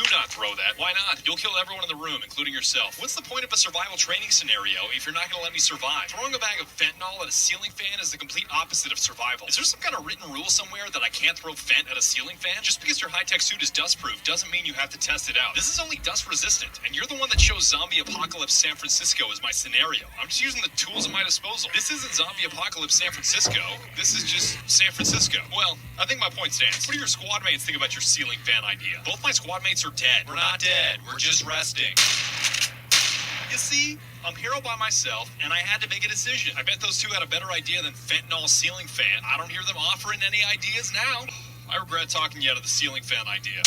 Do not throw that. Why not? You'll kill everyone in the room, including yourself. What's the point of a survival training scenario if you're not going to let me survive? Throwing a bag of fentanyl at a ceiling fan is the complete opposite of survival. Is there some kind of written rule somewhere that I can't throw fent at a ceiling fan? Just because your high-tech suit is dust-proof doesn't mean you have to test it out. This is only dust-resistant, and you're the one that chose Zombie Apocalypse San Francisco as my scenario. I'm just using the tools at my disposal. This isn't Zombie Apocalypse San Francisco. This is just San Francisco. Well, I think my point stands. What do your squad mates think about your ceiling fan idea? Both my squad mates are dead. We're not dead. We're just resting. You see, I'm hero by myself, and I had to make a decision. I bet those two had a better idea than fentanyl ceiling fan. I don't hear them offering any ideas now. I regret talking you out of the ceiling fan idea.